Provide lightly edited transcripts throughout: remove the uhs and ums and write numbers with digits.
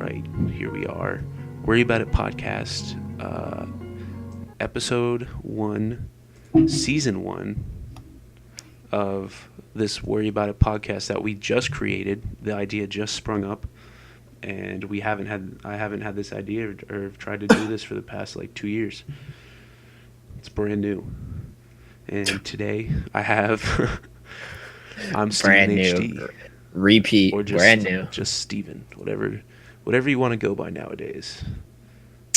right, here we are. Worry About It podcast, episode 1, season 1 of this Worry About It podcast that we just created. The idea just sprung up, and I haven't had this idea or tried to do this for the past like 2 years. It's brand new. And today I have I'm Steven Brand new. HD. Repeat. Or Brand new. just Steven, whatever you want to go by nowadays.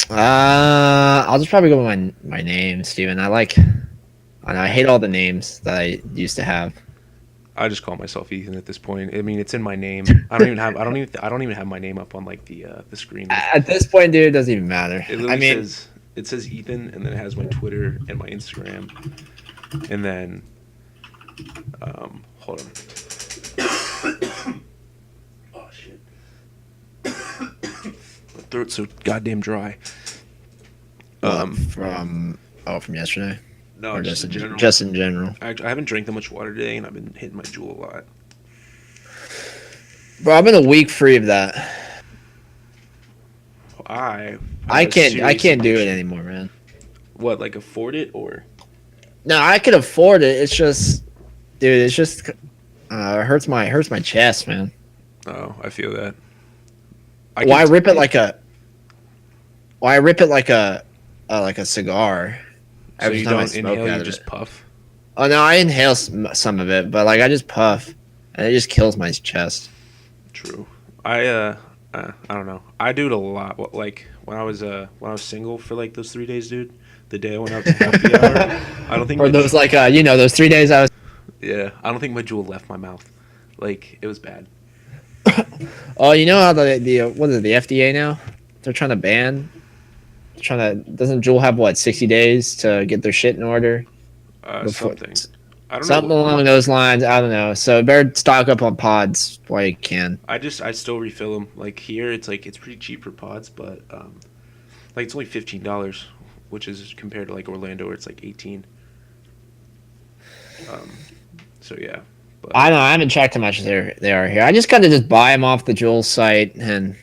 I'll just probably go with my name, Steven. I hate all the names that I used to have. I just call myself Ethan at this point. I mean, it's in my name. I don't even have my name up on like the screen. At this point, dude, it doesn't even matter. It literally says Ethan, and then it has my Twitter and my Instagram, and then hold on. Oh shit. My throat's so goddamn dry. From yesterday. No, or just in general. Just in general. I haven't drank that much water today, and I've been hitting my JUUL a lot. Bro, I've been a week free of that. I can't do it anymore, man. What, like afford it or? No, I could afford it. It's just, dude, it hurts my chest, man. Oh, I feel that. Why rip it like a cigar? So you don't inhale, you just puff? Oh no, I inhale some of it, but like I just puff, and it just kills my chest. True. I don't know. I do it a lot. Like when I was single for like those 3 days, dude. The day I went out to happy hour, I don't think. Or those those 3 days I was. Yeah, I don't think my JUUL left my mouth. Like it was bad. Oh, you know how the what is it, the FDA now? They're trying to ban. Doesn't JUUL have 60 days to get their shit in order? Something. I don't something know. Along those lines. I don't know. So better stock up on pods while you can. I still refill them. Like here, it's pretty cheap for pods, but like it's only $15, which is compared to like Orlando, where it's like 18. So yeah. But I know. I haven't checked how much they are here. I just kind of just buy them off the JUUL site and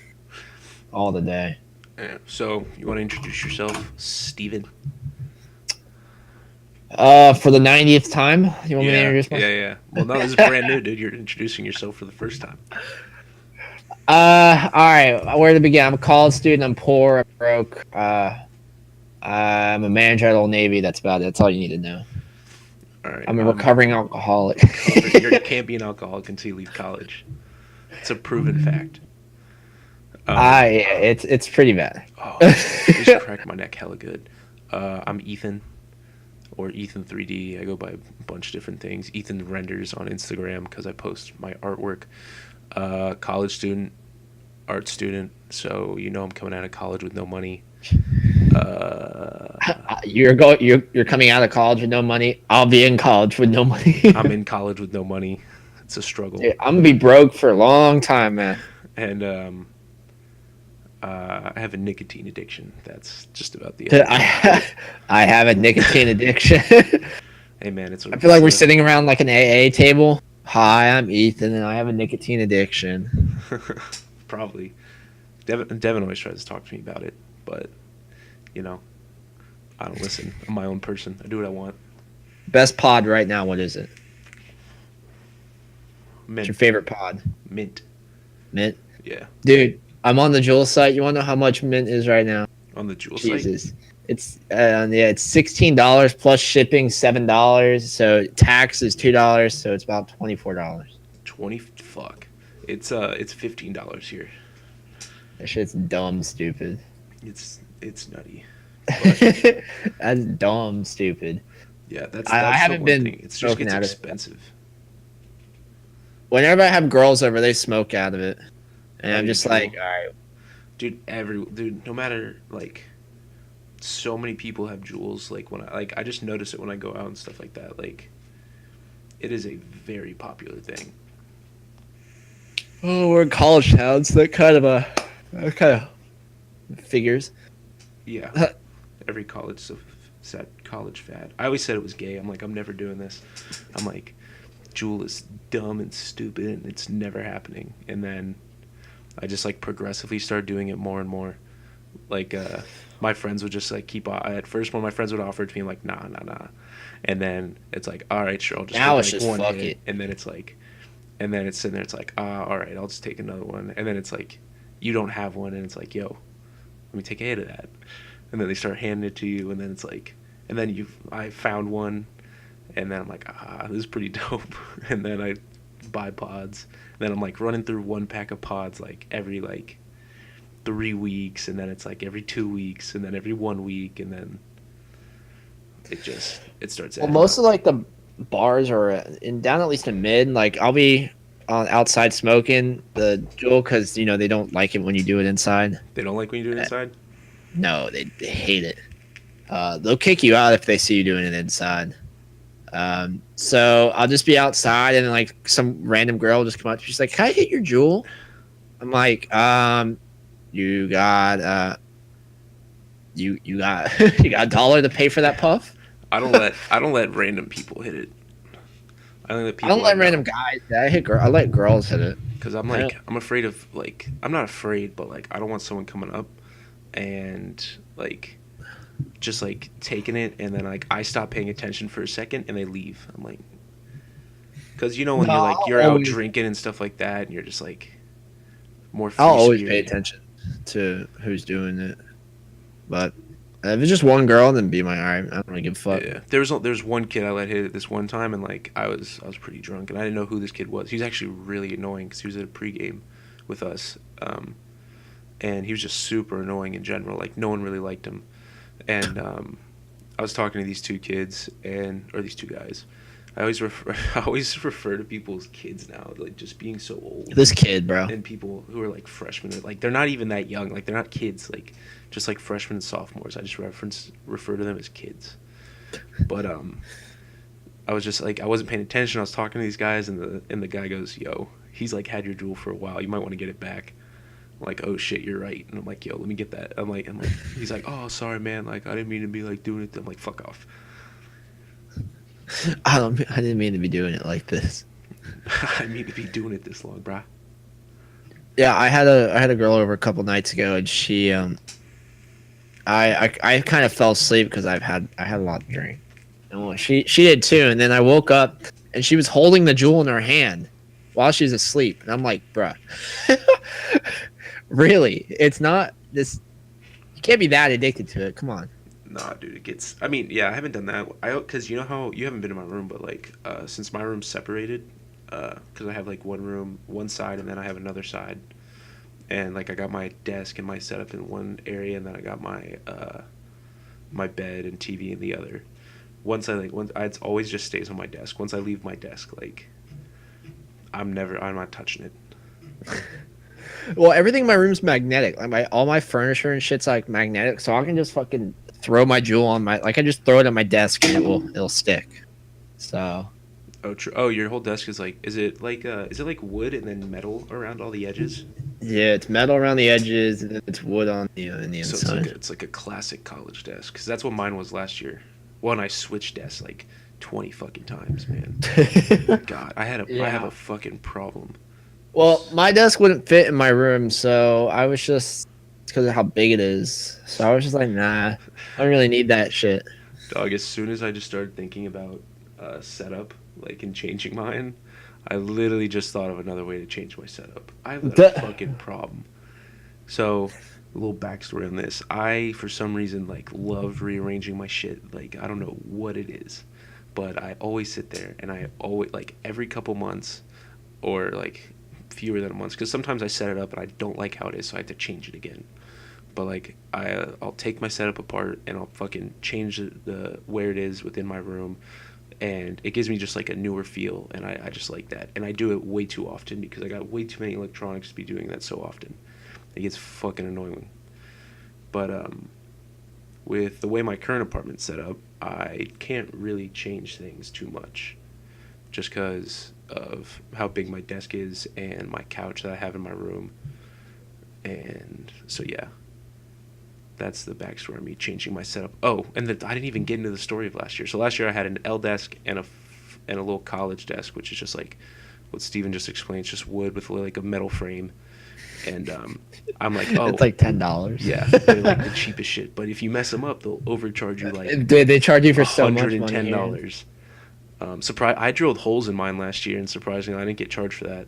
all the day. Yeah. So you want to introduce yourself, Steven? For the 90th time, you want me to introduce myself? Yeah. Well, no, this is brand new, dude. You're introducing yourself for the first time. All right. Where to begin? I'm a college student. I'm poor. I'm broke. I'm a manager at Old Navy. That's about it. That's all you need to know. All right. I'm a recovering alcoholic. You can't be an alcoholic until you leave college. It's a proven fact. It's pretty bad. Oh, it just cracked my neck hella good. I'm Ethan, or Ethan 3D. I go by a bunch of different things. Ethan Renders on Instagram because I post my artwork. College student, art student. So I'm coming out of college with no money. You're coming out of college with no money. I'll be in college with no money. I'm in college with no money. It's a struggle. Dude, I'm gonna be broke for a long time, man. And I have a nicotine addiction. That's just about the end. I have a nicotine addiction. Hey man, I feel like we're sitting around like an AA table. Hi, I'm Ethan, and I have a nicotine addiction. Probably. Devin always tries to talk to me about it, but I don't listen. I'm my own person. I do what I want. Best pod right now. What is it? Mint. What's your favorite pod? Mint. Mint? Yeah. Dude, I'm on the JUUL site. You want to know how much Mint is right now? On the JUUL site? Jesus. It's $16 plus shipping, $7. So tax is $2, so it's about $24. Fuck. It's $15 here. That shit's dumb stupid. It's nutty. That's dumb stupid. Yeah, that's I haven't been thing. It's just gets expensive. Whenever I have girls over, they smoke out of it. And I'm just like, all right. Dude, no matter, like, so many people have JUULs. Like, I just notice it when I go out and stuff like that. Like, it is a very popular thing. Oh, we're in college towns. That kind of figures. Yeah. Every college fad. I always said it was gay. I'm like, I'm never doing this. I'm like, JUUL is dumb and stupid and it's never happening. And then I just like progressively started doing it more and more. Like my friends would just like keep at first when my friends would offer it to me, I'm like nah, and then it's like all right, sure, I'll just Now take it's like just one fuck hit, it. and then it's like, and then it's sitting there, it's like all right, I'll just take another one, and then it's like you don't have one, and it's like yo, let me take a hit of that, and then they start handing it to you, and then it's like, and then I found one, and then I'm like this is pretty dope, and then I buy pods, and then I'm like running through one pack of pods like every like 3 weeks, and then it's like every 2 weeks, and then every 1 week, and then it starts Well, adding most up. of like the bars are in down at least in mid. Like I'll be on outside smoking the Juul because they don't like it when you do it inside. They don't like when you do it Uh, inside. No, they hate it. They'll kick you out if they see you doing it inside. So I'll just be outside and then like some random girl will just come up. She's like, "Can I hit your Juul?" I'm like, you got you got you got $1 to pay for that puff. I don't let random people hit it. I only let I don't people I let random know. guys. I let girls hit it. Because I'm I don't, like I'm afraid of like I'm not afraid, but like I don't want someone coming up and like just like taking it, and then like I stop paying attention for a second and they leave. I'm like, because no, when you're out drinking and stuff like that, and you're just like more I'll free always pay spirited. attention to who's doing it. But if it's just one girl, then be my alright. I don't really give a fuck. Yeah, there's one kid I let hit it this one time, and like I was pretty drunk, and I didn't know who this kid was. He was actually really annoying because he was at a pregame with us, and he was just super annoying in general. Like no one really liked him, and I was talking to these two kids or these two guys. I always refer to people as kids now, like just being so old, This kid, bro. and people who are like freshmen, like they're not even that young, like they're not kids, like just like freshmen and sophomores. I just refer to them as kids. But I was just like I wasn't paying attention. I was talking to these guys, and the guy goes, "Yo, he's like had your jewel for a while. You might want to get it back." I'm like, "Oh shit, you're right." And I'm like, "Yo, let me get that." I'm like, he's like, "Oh, sorry, man. Like I didn't mean to be like doing it." I'm like, "Fuck off." I didn't mean to be doing it like this. I mean to be doing it this long, bruh. Yeah, I had a girl over a couple nights ago, and she I kind of fell asleep because I had a lot to drink. And well, she did too, and then I woke up and she was holding the jewel in her hand while she's asleep, and I'm like, bruh, really? It's not this. You can't be that addicted to it. Come on. Nah, dude, it gets. I mean, yeah, I haven't done that. Cause you know how you haven't been in my room, but like, since my room's separated, cause I have like one room, one side, and then I have another side, and like I got my desk and my setup in one area, and then I got my bed and TV in the other. It always just stays on my desk. Once I leave my desk, like I'm not touching it. Well, everything in my room's magnetic. Like all my furniture and shit's like magnetic, so I can just fucking throw my jewel on my like I just throw it on my desk and it'll stick. So Oh, true. Oh, your whole desk is like, is it like wood and then metal around all the edges? yeah, it's metal around the edges and then it's wood on the So inside. it's like a classic college desk, because that's what mine was last year. Well, and I switched desks like 20 fucking times, man. God, I have Yeah. a fucking problem. Well, my desk wouldn't fit in my room, so I was just because of how big it is. So I was just like, nah, I don't really need that shit. Dog, as soon as I just started thinking about setup, like in changing mine, I literally just thought of another way to change my setup. I've got a The- fucking problem. So, a little backstory on this. I, for some reason, like love rearranging my shit. Like I don't know what it is, but I always sit there and I always like every couple months or like fewer than a month, because sometimes I set it up and I don't like how it is, so I have to change it again. But like I'll take my setup apart and I'll fucking change the where it is within my room, and it gives me just like a newer feel, and I just like that, and I do it way too often because I got way too many electronics to be doing that so often. It gets fucking annoying. But with the way my current apartment's set up, I can't really change things too much, just because of how big my desk is and my couch that I have in my room. And so yeah, that's the backstory of me changing my setup. Oh, and I didn't even get into the story of last year. So last year I had an L desk and a little college desk, which is just like what Steven just explained. It's just wood with like a metal frame, And I'm like, oh, It's like $10. yeah, they're like the cheapest shit. But if you mess them up, they'll overcharge you like They charge you for so hundred much and money ten here. dollars. I drilled holes in mine last year, and surprisingly, I didn't get charged for that.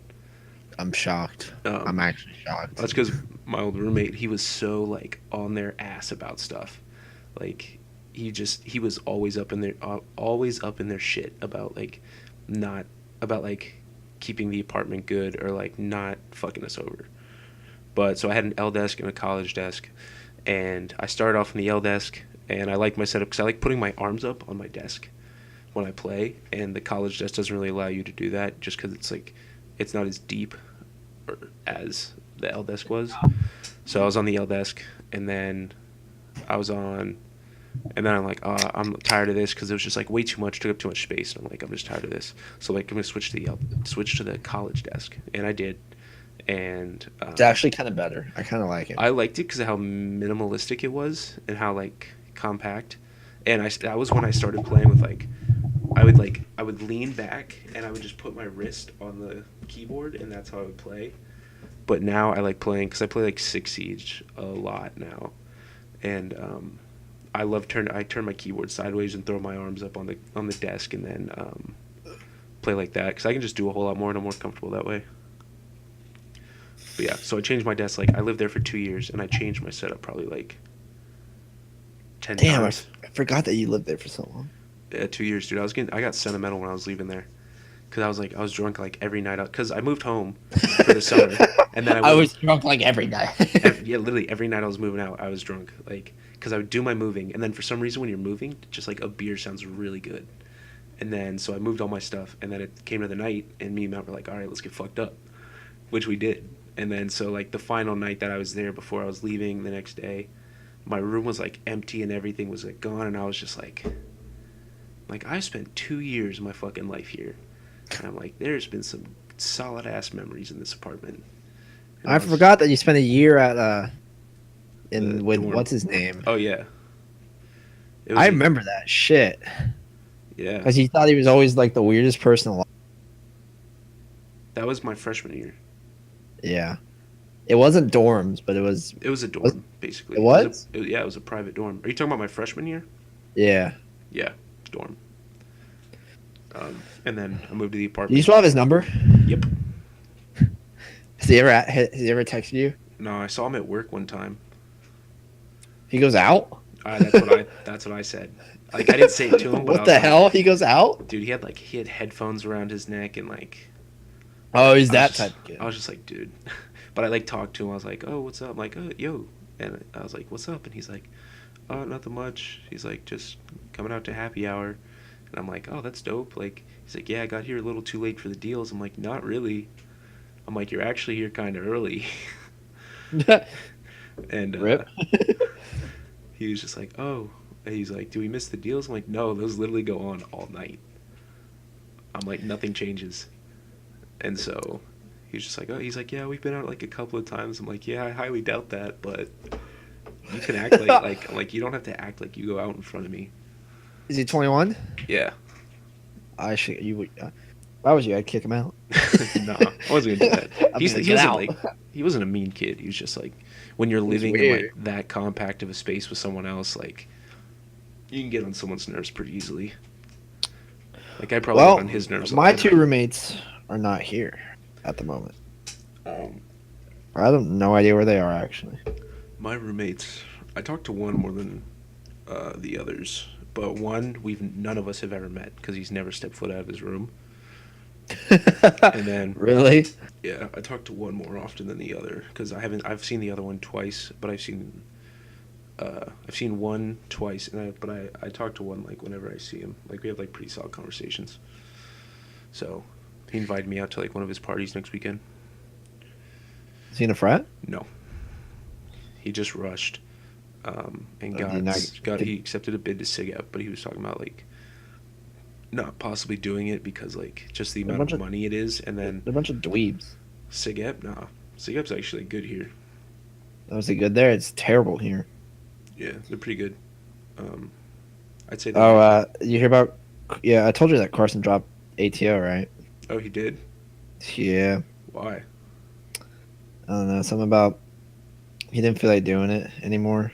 I'm shocked. I'm Um, actually shocked. that's because my old roommate, he was so like on their ass about stuff. Like he was always up in their shit about like not about like keeping the apartment good or like not fucking us over. But so I had an L desk and a college desk, and I started off in the L desk, and I like my setup because I like putting my arms up on my desk when I play, and the college desk doesn't really allow you to do that just because it's like it's not as deep as the L desk was. So I was on the L desk, and then I was on, and then I'm like, I'm tired of this because it was just like way too much, took up too much space, and I'm like, I'm just tired of this. So like I'm gonna switch to the college desk, and I did, and It's actually kind of better. I kind of like it. I liked it because of how minimalistic it was and how like compact. And that was when I started playing with I would lean back and I would just put my wrist on the keyboard and that's how I would play. But now I like playing because I play like Six Siege a lot now, and I turn my keyboard sideways and throw my arms up on the desk and then play like that because I can just do a whole lot more and I'm more comfortable that way. But yeah, so I changed my desk. Like I lived there for 2 years, and I changed my setup probably like 10 times. I forgot that you lived there for so long. 2 years, dude. I got sentimental when I was leaving there, because I was drunk like every night out. Because I moved home for the summer, and then I was drunk like every night. yeah, literally every night I was moving out, I was drunk. Like because I would do my moving, and then for some reason when you're moving, just like a beer sounds really good. And then so I moved all my stuff, and then it came to the night, and me and Matt were like, all right, let's get fucked up, which we did. And then so like the final night that I was there before I was leaving the next day, my room was like empty and everything was like gone, and I was just like I spent 2 years of my fucking life here, and I'm like, there's been some solid ass memories in this apartment. And I forgot that you spent a year at the with dorm. what's his name. Oh yeah, I remember that shit yeah, because he thought he was always like the weirdest person alive. that was my freshman year. Yeah, it wasn't dorms, but it was. It was a dorm basically. It was? Yeah, it was a private dorm. Are you talking about my freshman year? Yeah. Yeah, dorm. And then I moved to the Do apartment. you still have his number? Yep. Has he ever texted you? No, I saw him at work one time. He goes out. That's what I said. Like I didn't say it to him. But I What was the like, hell? He goes out? dude? He had headphones around his neck and like. Oh, he's that I type of kid. was just like, dude. But I like talked to him. I was like, oh, what's up? I'm like, oh, yo. And I was like, what's up? And he's like, oh, nothing much. He's like, just coming out to happy hour. And I'm like, oh, that's dope. Like, he's like, yeah, I got here a little too late for the deals. I'm like, not really. I'm like, you're actually here kind of early. And Rip. he was just like, oh. And he's like, do we miss the deals? I'm like, no, those literally go on all night. I'm like, nothing changes. And so he's just like, oh, he's like, yeah, we've been out like a couple of times. I'm like, yeah, I highly doubt that, but you can act I'm like, you don't have to act like you go out in front of me. Is he 21? Yeah. I should. You would. If I was you, I'd kick him out. No, I wasn't gonna do that. I'm He gonna get wasn't out. like he wasn't a mean kid. He was just like when you're living in weird. like that compact of a space with someone else, like you can get on someone's nerves pretty easily. Like I probably Well, get on his nerves. a my lot. two roommates are not here at the moment. Um, I have no idea where they are actually. my roommates, I talked to one more than the others, but one none of us have ever met because he's never stepped foot out of his room. And then Really? yeah, I talked to one more often than the other because I've seen the other one twice, but I've seen one twice, and I talk to one like whenever I see him. Like we have like pretty solid conversations. So he invited me out to like one of his parties next weekend. Is he in a frat? No, he just rushed, and he accepted a bid to SIG up, but he was talking about like not possibly doing it because like just the amount of money it is, and then They're a bunch of dweebs. SIG up, nah, SIG up's actually good here. Was it good there? It's terrible here. Yeah, they're pretty good. I'd say. You hear about? Yeah, I told you that Carson dropped ATO, right? Oh, he did. Yeah. Why? I don't know, something about he didn't feel like doing it anymore.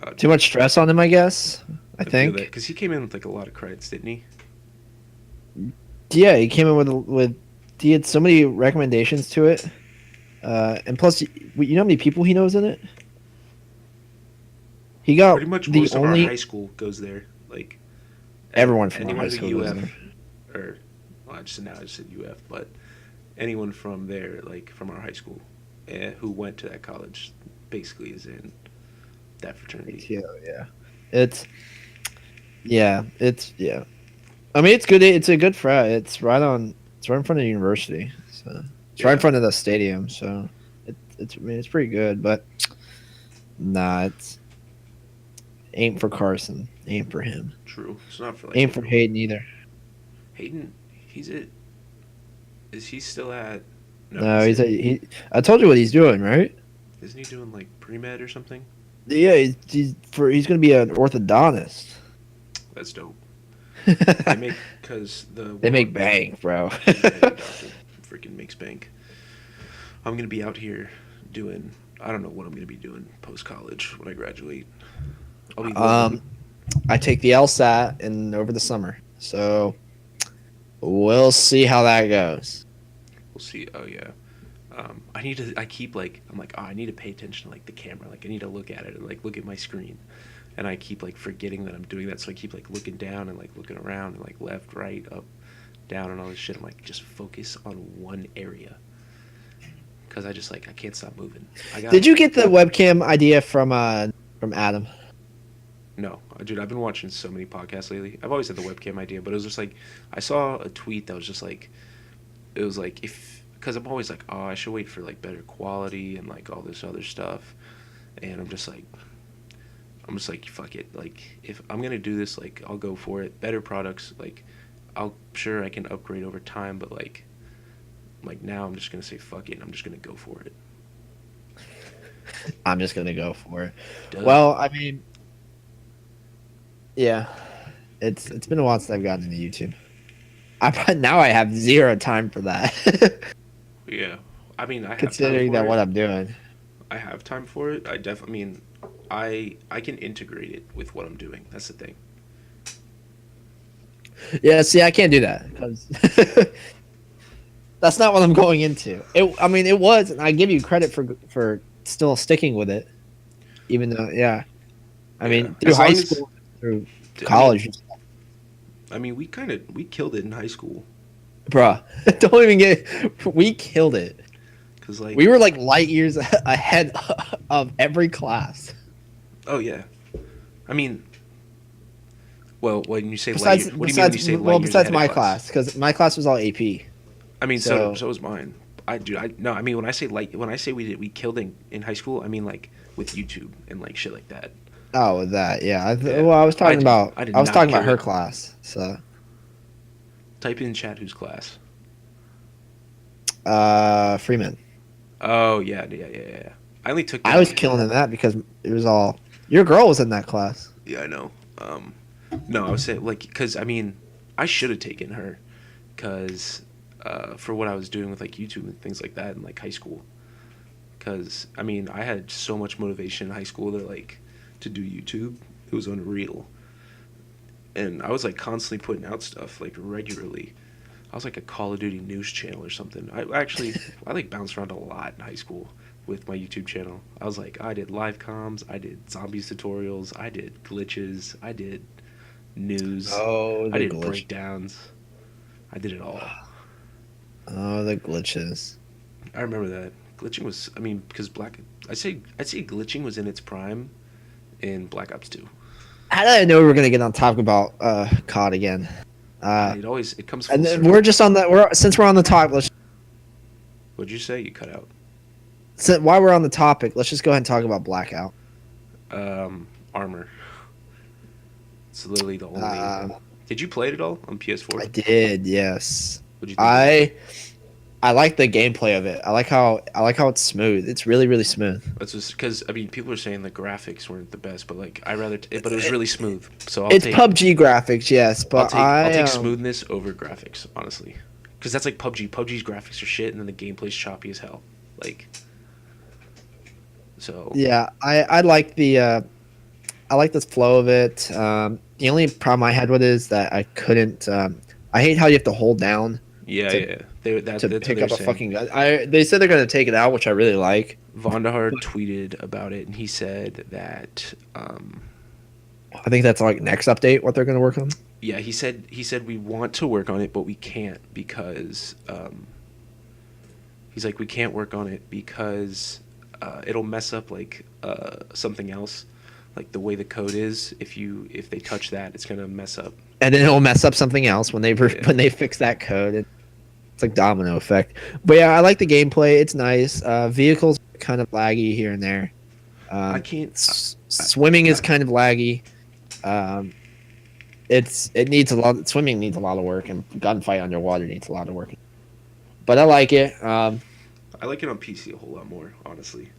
Too Dude, much stress on him, I guess. I I feel that think. because he came in with like a lot of credits, didn't he? Yeah, he came in with he had so many recommendations to it, and plus, you know how many people he knows in it. He got Pretty much the most of our high only school goes there. Like everyone from our anyone high who school goes there. UF or well, I just said UF, but anyone from there, like from our high school, who went to that college, basically is in that fraternity. Yeah, yeah. It's yeah. I mean, it's good. It's a good frat. It's right on. It's right in front of the university. So it's right in Yeah, front of the stadium. So it's. I mean, it's pretty good. But nah, it's ain't for Carson. Ain't for him. true. It's not for like Ain't for everyone. Hayden either. Hayden, he's it. Is he still at? No, No, he's he's at. a, he. I told you what he's doing, right? Isn't he doing like pre med or something? Yeah, he's gonna be an orthodontist. That's dope. They make because the They one make bank, bro. he's a bank doctor, freaking makes bank. I'm gonna be out here doing. I don't know what I'm gonna be doing post college when I graduate. I'll be living. um, I take the LSAT in over the summer, so we'll see how that goes. We'll see. Oh yeah. I need to. I keep like. I'm like. Oh, I need to pay attention to like the camera. Like I need to look at it and like look at my screen. And I keep like forgetting that I'm doing that. So I keep like looking down and like looking around and like left, right, up, down, and all this shit. I'm like, just focus on one area. Because I just like I can't stop moving. I got. Did you get the webcam idea from Adam? No, dude. I've been watching so many podcasts lately. I've always had the webcam idea, but it was just like I saw a tweet that was just like it was like if because I'm always like, oh, I should wait for like better quality and like all this other stuff, and I'm just like, fuck it. Like, if I'm gonna do this, like, I'll go for it. Better products, like, I'll sure I can upgrade over time, but like now I'm just gonna say fuck it. And I'm just gonna go for it. I'm just gonna go for it. Duh. Well, I mean, yeah, it's been a while since I've gotten into YouTube. Now I have zero time for that, Yeah. I mean, I have time considering for that it. what I'm doing. I have time for it. I mean, I can integrate it with what I'm doing. That's the thing. Yeah, see, I can't do that because that's not what I'm going into. I mean, it was, and I give you credit for still sticking with it, even though, yeah. I Yeah. mean, through As high long as school, through I mean, college, we killed it in high school. bruh. Don't even get. We killed it. Cause like, We were like light years ahead of every class. oh yeah. I mean, well, when you say light, Besides, what do you mean when you say light years besides ahead my of class? class, because my class was all AP. I mean, So so was mine. I no. I mean, when I say we killed in high school, I mean like with YouTube and like shit like that. oh, that yeah. Yeah, Well, I was talking about I did I was not talking about kill her it. class. So Type in chat whose class. Freeman. Oh yeah. I only took I was that. killing in that because it was all your girl was in that class. Yeah, I know. No, I was saying like because I mean I should have taken her because for what I was doing with like YouTube and things like that in like high school. Because I mean I had so much motivation in high school to do YouTube. It was unreal. And I was like constantly putting out stuff like regularly. I was like a Call of Duty news channel or something. I like bounced around a lot in high school with my YouTube channel. I was like I did live comms, I did zombies tutorials, I did glitches, I did news, Oh, I the did glitch. breakdowns. I did it all. Oh, the glitches. I remember that glitching was. I mean, because I'd say glitching was in its prime in Black Ops 2. How did I know we were gonna get on topic about COD again? It comes full And then circle. we're just on that. Since we're on the topic, What'd you say? You cut out. while we're on the topic, let's just go ahead and talk about Blackout. Armor. It's literally the only. Um, Did you play it at all on PS4? I did, yes. What'd you think? I like the gameplay of it. I like how it's smooth. It's really really smooth. That's just because I mean people are saying the graphics weren't the best, but like but it was really smooth. So It's PUBG graphics, yes, but I'll take smoothness over graphics, honestly, because that's like PUBG. PUBG's graphics are shit, and then the gameplay's choppy as hell. Like, So Yeah, I like the I like the flow of it. The only problem I had with it is that I couldn't. I hate how you have to hold down yeah, to yeah, that's what pick they're up a saying. fucking gun. They said they're gonna take it out, which I really like. Vondahar But tweeted about it, and he said that I think that's like next update what they're gonna work on. yeah, he said we want to work on it, but we can't because he's like we can't work on it because it'll mess up like something else, like the way the code is. If they touch that, it's gonna mess up. And then it'll mess up something else when Yeah, when they fix that code. It's like domino effect. But yeah, I like the gameplay. It's nice. Vehicles are kind of laggy here and there. I can't. I, Swimming is kind of laggy. Um, it needs a lot. Swimming needs a lot of work, and gunfight underwater needs a lot of work. But I like it. I like it on PC a whole lot more, honestly.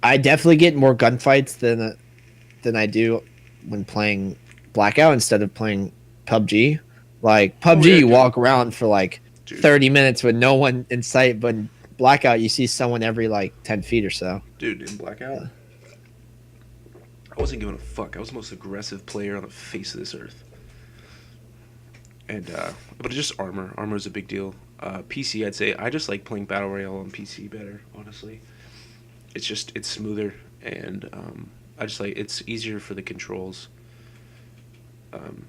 I definitely get more gunfights than I do when playing Blackout instead of playing PUBG. Like Oh PUBG, yeah, you dude, walk around for like dude, 30 minutes with no one in sight, but in Blackout, you see someone every like 10 feet or so. dude. In Blackout, I wasn't giving a fuck. I was the most aggressive player on the face of this earth. And but it's just armor. Armor is a big deal. PC, I'd say I just like playing battle royale on PC better. Honestly, it's smoother and I just like it's easier for the controls. Um,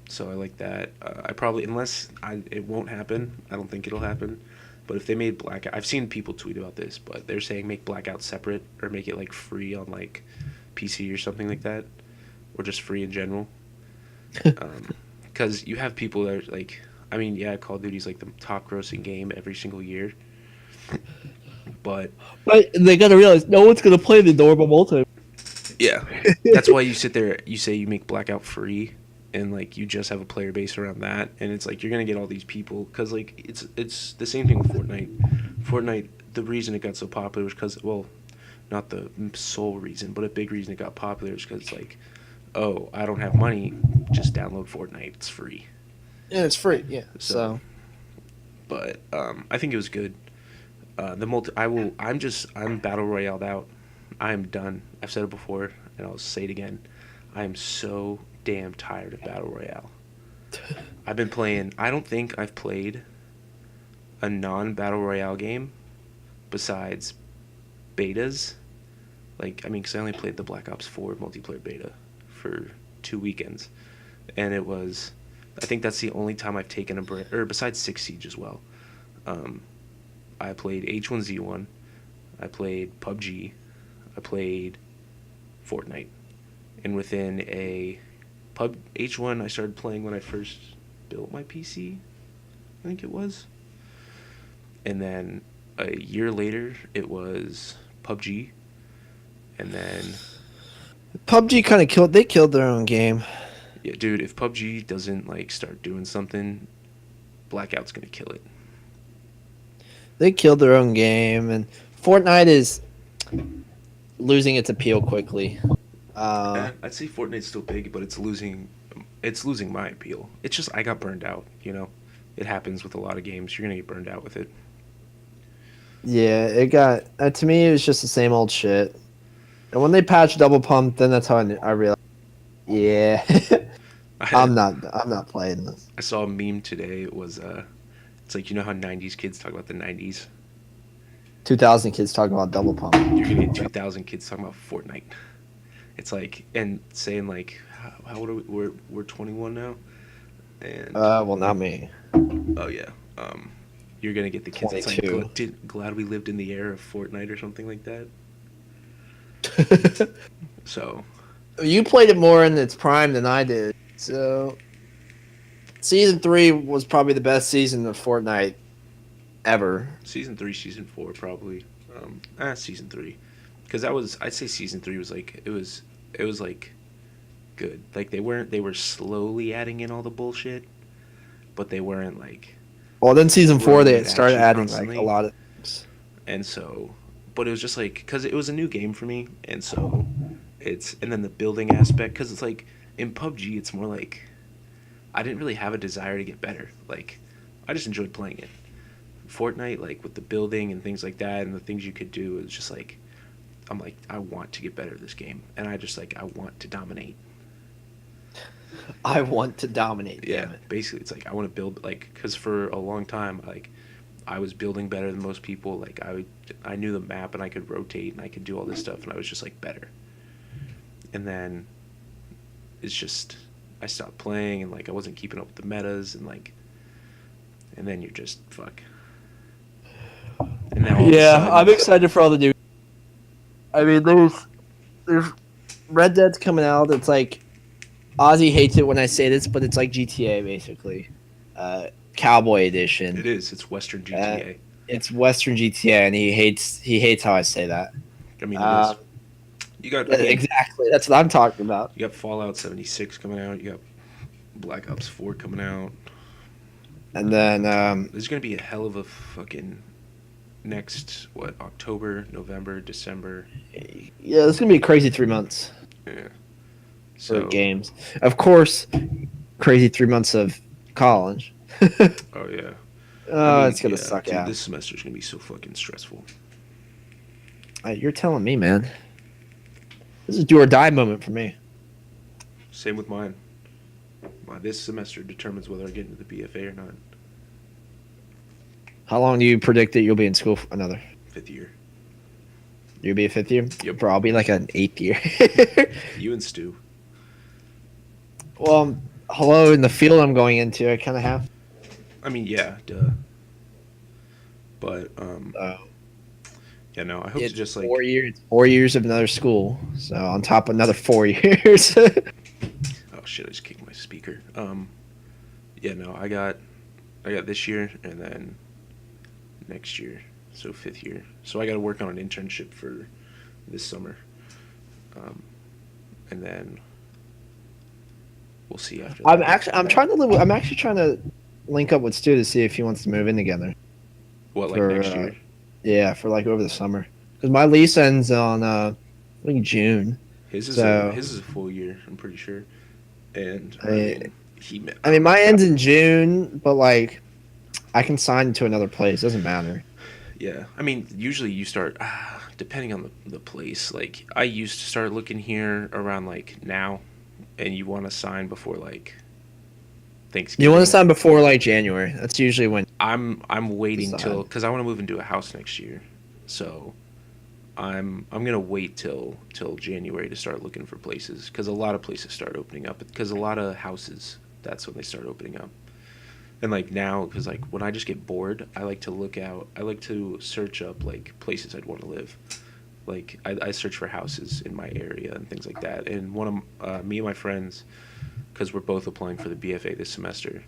so I like that. I probably unless it won't happen. I don't think it'll happen. But if they made Blackout, I've seen people tweet about this, but they're saying make Blackout separate or make it like free on like PC or something like that, or just free in general. Because you have people that are like, I mean, yeah, Call of Duty's like the top grossing game every single year, but But they gotta realize no one's gonna play the normal multi. yeah, that's why you sit there, you say you make Blackout free, and like you just have a player base around that, and it's like you're gonna get all these people because like it's the same thing with Fortnite. Fortnite, the reason it got so popular was because well, not the sole reason, but a big reason it got popular is because like, oh, I don't have money, just download Fortnite, it's free. Yeah, it's free. Yeah. So, So but I think it was good. The multi, I'm battle royale out. I am done. I've said it before, and I'll say it again. I am so damn tired of battle royale. I've been playing. I don't think I've played a non-battle royale game besides betas. Like I mean, because I only played the Black Ops 4 multiplayer beta for 2 weekends, and it was. I think that's the only time I've taken a break, or besides Six Siege as well. Um, I played H1Z1. I played PUBG. I played Fortnite. And within a pub H1 I started playing when I first built my PC, I think it was. And then a year later it was PUBG. And then PUBG kind of killed. They killed their own game. yeah, dude, if PUBG doesn't like start doing something, Blackout's going to kill it. They killed their own game, and Fortnite is losing its appeal quickly. I'd say Fortnite's still big, but it's losing my appeal. It's just I got burned out, you know. It happens with a lot of games. You're going to get burned out with it. Yeah, it got to me. It was just the same old shit. And when they patched Double Pump, then that's how I realized. Yeah, I, I'm not playing this. I saw a meme today. It was it's like you know how '90s kids talk about the '90s. 2000 kids talking about Double Pump. You're gonna get 2,000 kids talking about Fortnite. It's like and saying like how old are we? We're 21 now, and Well, not me. oh yeah, you're gonna get the kids. It's like 22. glad we lived in the era of Fortnite or something like that. So You played it more in its prime than I did. So, season 3 was probably the best season of Fortnite ever. season 3, season 4 probably. Season 3, because I'd say season 3 was like it was like good. Like they were slowly adding in all the bullshit, but they weren't like Well, then season 4 throwing they it at started you adding like constantly. a lot of. And so, but it was just like because it was a new game for me, and so and then the building aspect because it's like in PUBG it's more like I didn't really have a desire to get better. Like I just enjoyed playing it. Fortnite, like with the building and things like that, and the things you could do, it was just like I'm like, I want to get better at this game, and I just like I want to dominate. I want to dominate. Yeah, Damn it. basically, it's like I want to build like because for a long time, like I was building better than most people. Like I knew the map and I could rotate and I could do all this stuff, and I was just like better. And then it's just I stopped playing and like I wasn't keeping up with the metas and like, and then you're just fuck. And now all of a Yeah, sudden, I'm excited for all the new. I mean, there's Red Dead's coming out. It's like Ozzy hates it when I say this, but it's like GTA basically, Cowboy Edition. it is. It's Western Uh, GTA. it's Western GTA, and he hates how I say that. I mean, it is. Um, You got, I yeah, mean, exactly. That's what I'm talking about. you got Fallout 76 coming out. You got Black Ops 4 coming out. And then There's gonna be a hell of a fucking next October, November, December. yeah, it's gonna be a crazy 3 months Yeah. for So games. Of course, crazy 3 months of college. oh yeah. Oh, it's gonna yeah, suck dude, out. this semester's gonna be so fucking stressful. You're telling me, man. This is do or die moment for me. Same with mine. This semester determines whether I get into the BFA or not. How long do you predict that you'll be in school for another? 5th year. You'll be a 5th year? Yep. Bro, I'll be like an 8th year. You and Stu. Well, hello, in the field I'm going into, I kind of have. I mean, yeah, duh. But Uh, yeah, no. I hope to it's just like 4 years. 4 years of another school. So on top of another 4 years. oh shit, I just kicked my speaker. Yeah, no. I got this year and then next year, so 5th year. So I got to work on an internship for this summer, and then we'll see after that. I'm actually trying to link up with Stu to see if he wants to move in together. What, like for, next year? Yeah, for like over the summer. Because my lease ends on I think June. His is so- his is a full year. I'm pretty sure. And I mean, mine ends in June, but like, I can sign to another place. Doesn't matter. yeah. I mean, usually you start depending on the place. Like I used to start looking here around like now, and you want to sign before like Thanksgiving. You want to sign before like January. That's usually when. I'm waiting Decide. till because I want to move into a house next year, so I'm gonna wait till January to start looking for places because a lot of places start opening up because a lot of houses that's when they start opening up. And like now, because like when I just get bored, I like to search up like places I'd want to live. Like I search for houses in my area and things like that. And one of me and my friends, because we're both applying for the BFA this semester,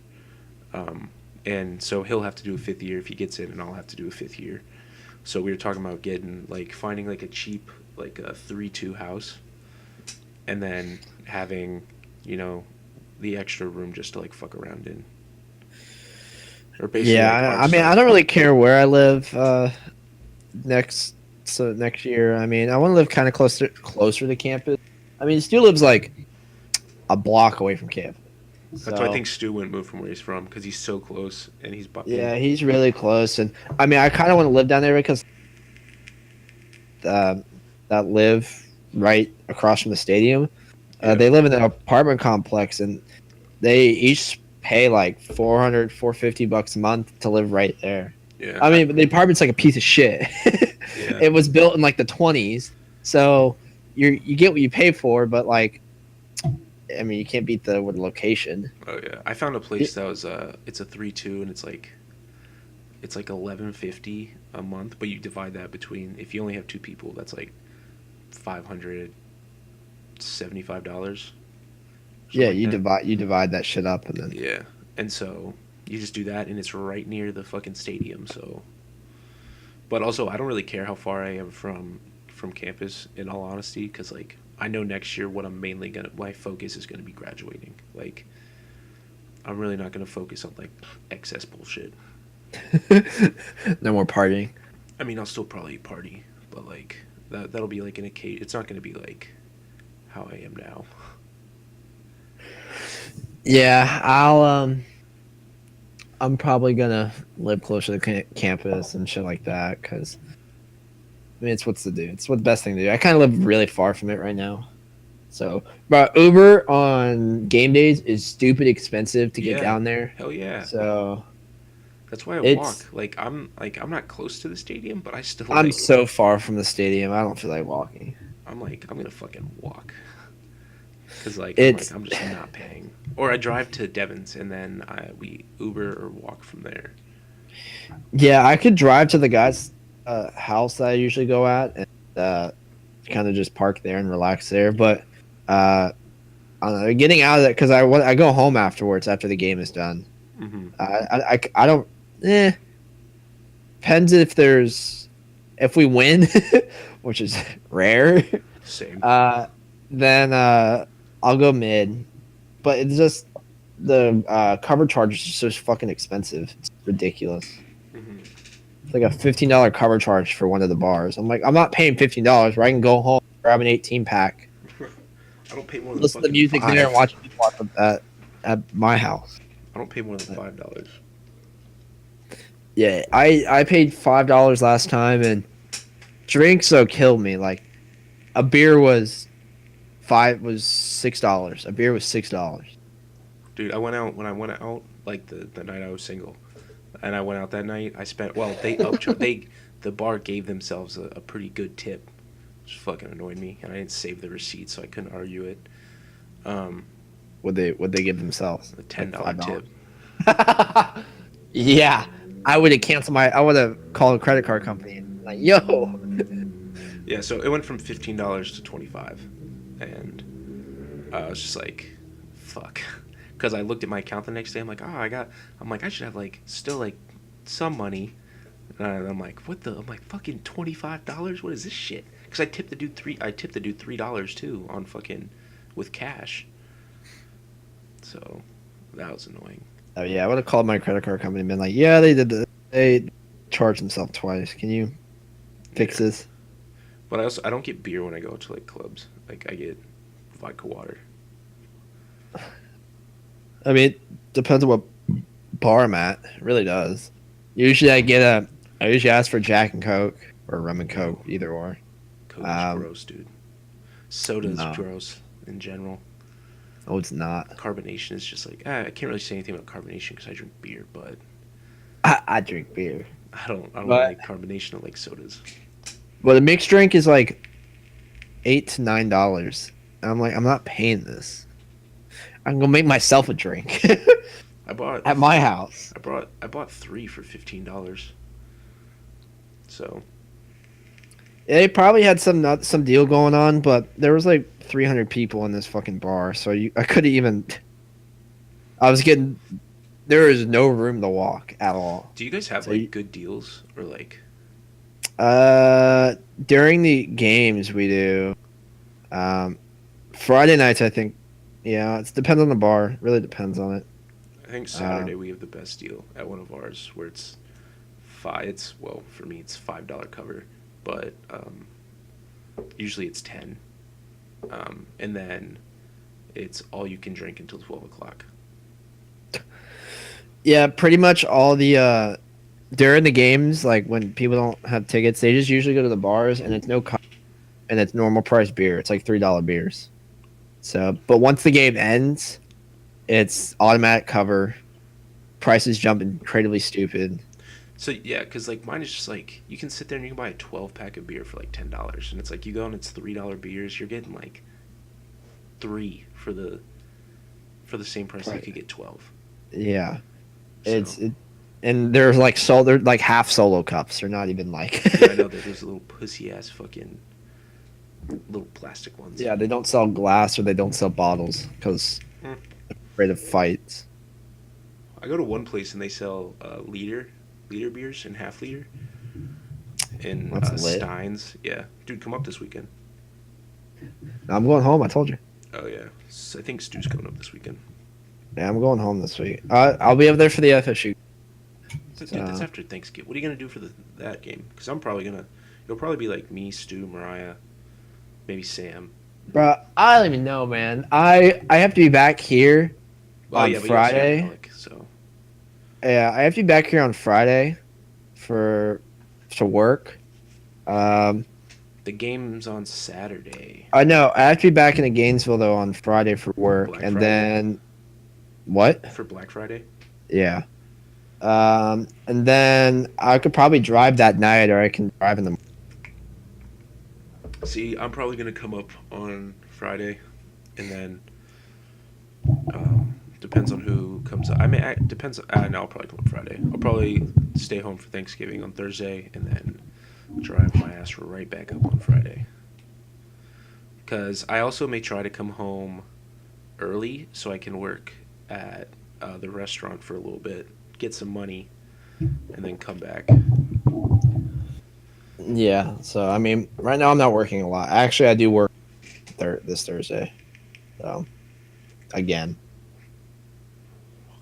and so he'll have to do a 5th year if he gets in, and I'll have to do a 5th year. So we were talking about finding like a cheap like a 3-2 house, and then having the extra room just to like fuck around in. Or basically, Yeah, like, I mean, I don't really care where I live next year. I mean, I want to live kind of closer to campus. I mean, Stu lives like a block away from campus. That's why I think Stu wouldn't move from where he's from because he's so close and he's Yeah, he's really close, and I mean, I kind of want to live down there because that live right across from the stadium. Yeah. They live in an apartment complex, and they each pay like $450 a month to live right there. Yeah. I mean, the apartment's like a piece of shit. Yeah. It was built in like the 20s, so you get what you pay for, but like, I mean, you can't beat the location. Oh yeah, I found a place that was it's a 3-2 and it's like $11.50 a month, but you divide that between if you only have 2 people, that's like $575. Yeah, like you that. divide that shit up, and then Yeah, and so you just do that, and it's right near the fucking stadium. So, but also I don't really care how far I am from campus. In all honesty, because like I know next year what I'm mainly my focus is gonna be graduating. Like, I'm really not gonna focus on like excess bullshit. no more partying. I mean, I'll still probably party, but like that'll be like an occasion. It's not gonna be like how I am now. Yeah, I'm probably gonna live closer to campus and shit like that because I mean, it's what's to do. It's what the best thing to do. I kind of live really far from it right now. So, but Uber on game days is stupid expensive to get Yeah, down there. hell yeah. So That's why I walk. it's I'm not close to the stadium, but I still I'm so far from the stadium. I don't feel like walking. I'm gonna fucking walk. Cause It's I'm just not paying. Or I drive to Devon's and then we Uber or walk from there. yeah. I could drive to the guy's house that I usually go at and kind of just park there and relax there. But I don't know, getting out of that because I go home afterwards after the game is done. Mm-hmm. I don't. Depends if we win, which is rare. Same. Then I'll go mid, but it's just the cover charge is just fucking expensive. It's ridiculous. Mm-hmm. It's like a $15 cover charge for one of the bars. I'm like, I'm not paying $15 where I can go home, grab an 18 pack, I don't pay more than listen to fucking music there, and five. watch people at my house. I don't pay more than $5. Yeah, I paid $5 last time, and drinks though killed me. Like a beer was $6. A beer was $6. Dude, I went out when I went out like the night I was single, and I went out that night. I spent well. The bar gave themselves a pretty good tip, which fucking annoyed me, and I didn't save the receipt, so I couldn't argue it. Um, Would they give themselves? a Like $10 tip. Yeah, I would have canceled my. I would have called a credit card company and like, yo. Yeah, so it went from $15 to 25, and I was just like, fuck, because I looked at my account the next day. I'm like, I'm like, I should have like still like some money. And I'm like, what the? I'm like, fucking $25. What is this shit? Because I tipped the dude $3 too on fucking with cash. So that was annoying. Oh yeah, I would have called my credit card company and been like, yeah, they charged themselves twice. Can you fix Yeah. this? But I don't get beer when I go to like clubs. Like I get vodka water. I mean, it depends on what bar I'm at. It really does. Usually I usually ask for Jack and Coke or rum and Coke, either or. Coke is Um, gross, dude. Soda's no, gross in general. no, it's not. Carbonation is just like I can't really say anything about carbonation because I drink beer, but I drink beer, I don't but like carbonation. I like sodas. a mixed drink is like $8 to $9. I'm like, I'm not paying this. I'm gonna make myself a drink I bought at my house. I bought three for $15. So They probably had some deal going on, but there was like 300 people in this fucking bar, so I couldn't even. I was getting. There is no room to walk at all. do you guys have So like good deals or like during the games we do. Um, Friday nights, I think. Yeah, it depends on the bar. Really depends on it. I think Saturday we have the best deal at one of ours where it's five. It's well for me it's $5 cover, but usually it's 10, and then it's all you can drink until 12 o'clock. Yeah, pretty much all the during the games, like when people don't have tickets, they just usually go to the bars, and it's and it's normal price beer. It's like $3 beers. So, but once the game ends, it's automatic cover. Prices jump incredibly stupid. So yeah, because like mine is just like you can sit there and you can buy a 12 pack of beer for like $10, and it's like you go and it's $3 beers. You're getting like three for the same price that you Right. could get 12. Yeah, So and there's like they're like half solo cups. They're not even like. yeah, I know that there's little pussy ass fucking little plastic ones. Yeah, they don't sell glass or they don't sell bottles because Mm. afraid of fights. I go to one place and they sell liter beers and half liter in That's lit. Steins. Yeah, dude, come up this weekend. I'm going home. I told you. Oh yeah, I think Stu's coming up this weekend. Yeah, I'm going home this week. I'll be over there for the FSU. Dude, that's after Thanksgiving. What are you gonna do for that game? Because I'm probably gonna. It'll probably be like me, Stu, Mariah, maybe Sam. Bro, I don't even know, man. I have to be back here Well, on yeah, but you also have Friday. Alec, so Yeah, I have to be back here on Friday for to work. The game's on Saturday. I know. I have to be back in Gainesville though on Friday for work, Black and Friday? then what? For Black Friday? Yeah. And then I could probably drive that night, or I can drive in the. See, I'm probably gonna come up on Friday, and then depends on who comes up. I mean, depends. No, I'll probably come up Friday. I'll probably stay home for Thanksgiving on Thursday, and then drive my ass right back up on Friday. Because I also may try to come home early so I can work at the restaurant for a little bit, get some money, and then come back. Yeah. So I mean, right now I'm not working a lot. Actually, I do work this Thursday. So again,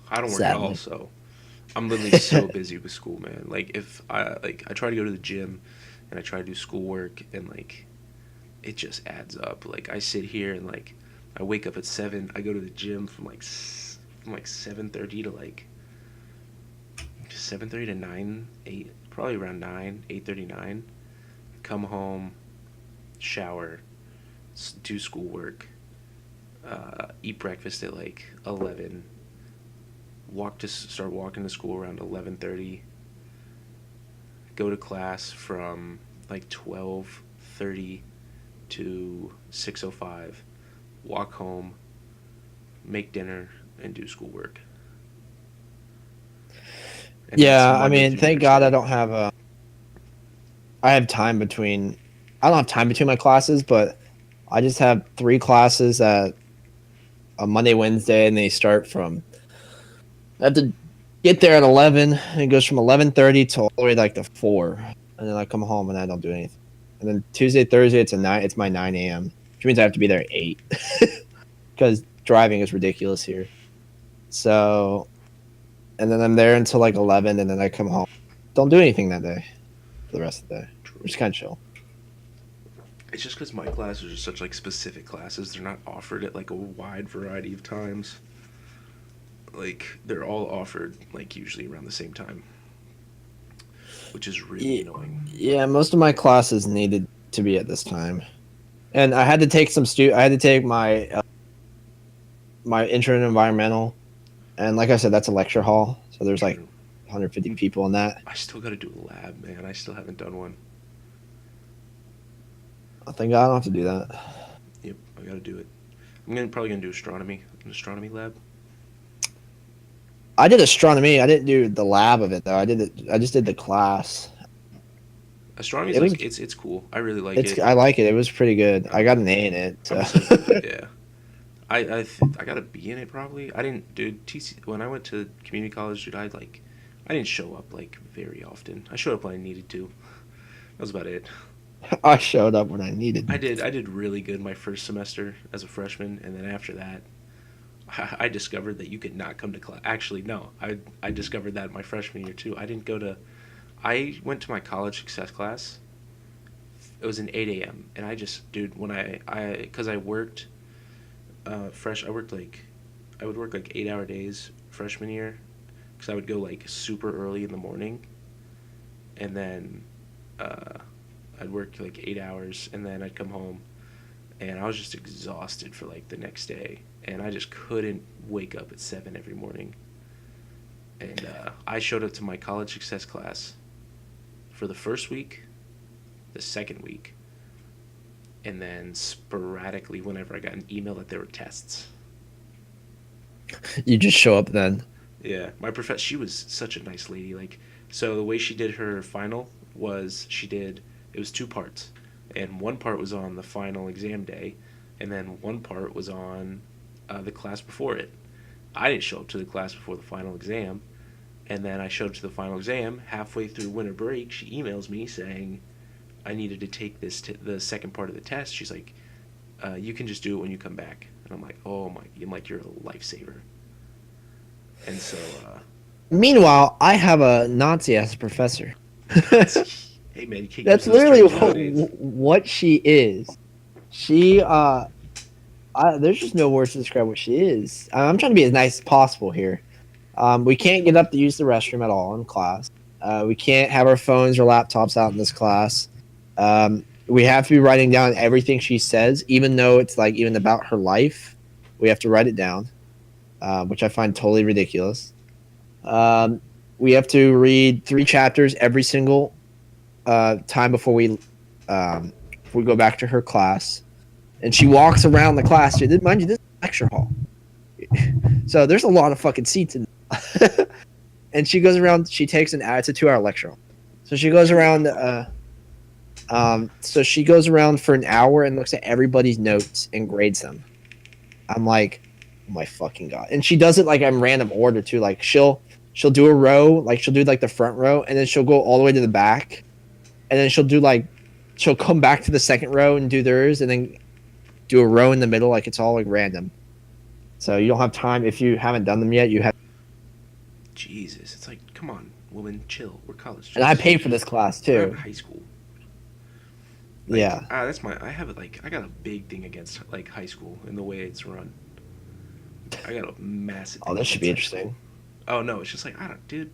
I don't work at all, sadly. so I'm literally so busy with school, man. Like if I try to go to the gym and I try to do schoolwork and like it just adds up. Like I sit here and like I wake up at 7, I go to the gym from like 7:30 to like 7:30 to 9, 8, probably around 9, 8:39. Come home, shower, do schoolwork, eat breakfast at like 11, start walking to school around 11:30, go to class from like 12:30 to 6:05, walk home, make dinner, and do schoolwork. And that's Yeah, I Monday mean, through thank God I Thursday. don't have a. I have time between. I don't have time between my classes, but I just have 3 classes at a Monday, Wednesday, and they start from. I have to get there at 11, and it goes from 11:30 to all the way like to 4, and then I come home and I don't do anything. And then Tuesday, Thursday, it's a 9. It's my 9 a.m., which means I have to be there at 8 because driving is ridiculous here. So, and then I'm there until like 11, and then I come home. Don't do anything that day for the rest of the day. True. Which is kind of chill. It's just because my classes are such like specific classes. They're not offered at like a wide variety of times. Like they're all offered like usually around the same time, which is really Yeah, annoying. yeah, most of my classes needed to be at this time, and I had to take I had to take my intro in environmental, and like I said, that's a lecture hall, so there's like True. 150 people in that. I still got to do a lab, man. I still haven't done one. I think I don't have to do that. Yep, I got to do it. Probably gonna do astronomy, an astronomy lab. I did astronomy. I didn't do the lab of it though. I did it. I just did the class. Astronomy is It was. like it's cool. I really like it. I like it. It was pretty good. I got Um, an A in it. I'm So. just like yeah. I got a B in it probably. I didn't, dude. TC when I went to community college, dude. I didn't show up like very often. I showed up when I needed to. That was about it. I showed up when I needed. I did really good my first semester as a freshman, and then after that, I discovered that you could not come to class. Actually, no, I discovered that my freshman year too. I didn't go to. I went to my college success class. It was an 8 a.m. and I just, dude, when because I worked, I worked like, I would work like 8 hour days freshman year, because I would go like super early in the morning, and then, uh, I'd work like 8 hours, and then I'd come home, and I was just exhausted for like the next day, and I just couldn't wake up at 7 every morning. And I showed up to my college success class for the first week, the second week, and then sporadically whenever I got an email that there were tests. You just show up then. Yeah, my professor, she was such a nice lady. Like, so the way she did her final was it was 2 parts, and one part was on the final exam day, and then one part was on the class before it. I didn't show up to the class before the final exam, and then I showed up to the final exam halfway through winter break. She emails me saying I needed to take the second part of the test. She's like, "You can just do it when you come back." And I'm like, "Oh my!" I'm like, "You're a lifesaver." And so, Meanwhile, I have a Nazi as a professor. Nazi. Hey man, you can't use That's those literally terms nowadays. what she is. She there's just no words to describe what she is. I'm trying to be as nice as possible here. We can't get up to use the restroom at all in class. We can't have our phones or laptops out in this class. We have to be writing down everything she says, even though it's like even about her life. We have to write it down, which I find totally ridiculous. Um, we have to read 3 chapters every single time before we go back to her class, and she walks around the class. Mind you, this is a lecture hall, so there's a lot of fucking seats in. And she goes around. She takes it's a 2 hour lecture hall, so she goes around. So she goes around for an hour and looks at everybody's notes and grades them. I'm like, oh my fucking god! And she does it like in random order too. Like she'll do a row, like she'll do like the front row, and then she'll go all the way to the back, and then she'll come back to the second row and do theirs, and then do a row in the middle. Like it's all like random. So you don't have time if you haven't done them yet. You have, Jesus, it's like, come on, woman, chill. We're college and I students. paid for this class We're in too. high school. Like, Yeah, that's my. I have it like I got a big thing against like high school and the way it's run. I got a massive. oh, Thing this should be against high interesting. school. Oh no, it's just like I don't, dude.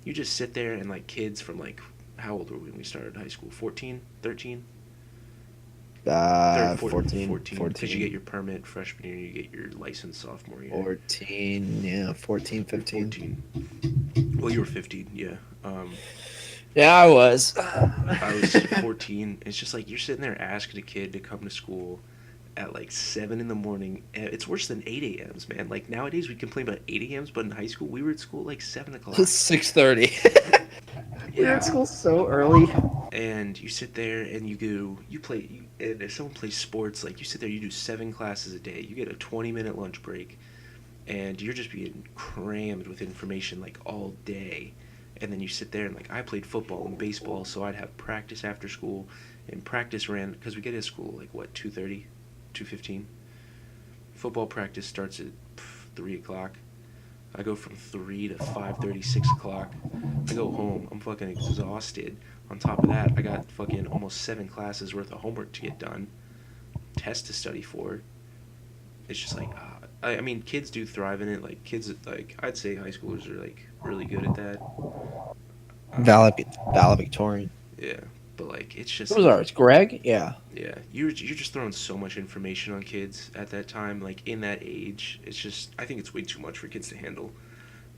You just sit there and like kids from like how old were we when we started high school? 14, 13? 14, 14. Because you 14, get your permit freshman year, you get your license sophomore year. 14, yeah, 14, 15. 14. Well, you were 15, yeah. Yeah, I was. I was 14. It's just like you're sitting there asking a kid to come to school at like 7 in the morning. It's worse than 8 a.m.s, man. Like nowadays we complain about 8 a.m.s, but in high school we were at school at like 7 o'clock. 6:30. We were Yeah. at school so early. And you sit there and you play, and if someone plays sports, like you sit there, you do 7 classes a day. You get a 20-minute lunch break, and you're just being crammed with information like all day. And then you sit there and like I played football and baseball, so I'd have practice after school, and practice ran because we get to school like what 2:30, 2:15. Football practice starts at 3 o'clock. I go from 3 to 5:30, 6 o'clock. I go home. I'm fucking exhausted. On top of that, I got fucking almost 7 classes worth of homework to get done, tests to study for. It's just like, I mean, kids do thrive in it. Like kids, like I'd say high schoolers are like really good at that. Um, Valedictorian. yeah, but like it's Who just was ours? Greg? Yeah. yeah, you're just throwing so much information on kids at that time. Like in that age, it's just I think it's way too much for kids to handle.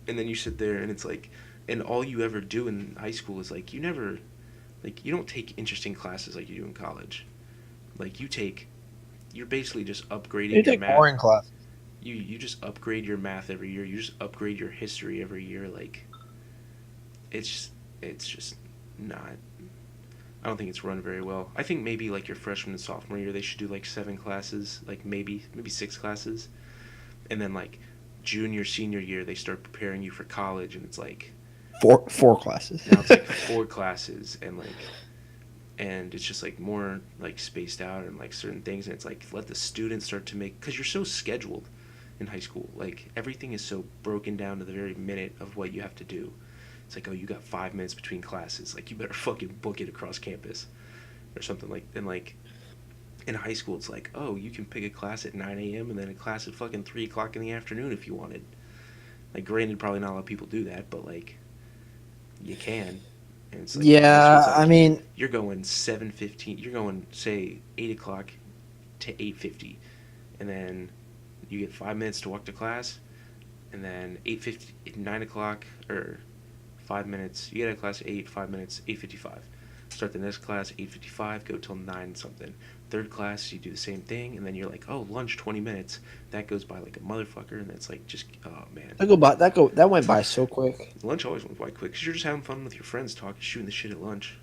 And then you sit there and it's like, and all you ever do in high school is like you don't take interesting classes like you do in college. Like you're basically just You upgrading your take math. boring classes. You just upgrade your math every year. You just upgrade your history every year. Like it's just not. I don't think it's run very well. I think maybe like your freshman and sophomore year they should do like 7 classes, like maybe 6 classes, and then like junior senior year they start preparing you for college, and it's like Four classes. now it's like 4 classes, and it's just like more like spaced out and like certain things, and it's like let the students start to make because you're so scheduled in high school. Like everything is so broken down to the very minute of what you have to do. It's like, oh, you got 5 minutes between classes. Like you better fucking book it across campus or something like. And like in high school, it's like, oh, you can pick a class at 9 a.m. and then a class at fucking 3 o'clock in the afternoon if you wanted. Like, granted, probably not a lot of people do that, but like you can. And it's like in high school, it's Yeah, I like mean, you're going 7:15. You're going say 8 o'clock to 8:50, and then you get 5 minutes to walk to class, and then 8:50, 9 o'clock or 5 minutes. You get out of class at 8, 5 minutes, 8:55. Start the next class 8:55. Go till 9 something. Third class, you do the same thing, and then you're like, oh, lunch 20 minutes. That goes by like a motherfucker, and it's like just oh man. that went by so quick. Lunch always went by quick because you're just having fun with your friends, talking, shooting the shit at lunch.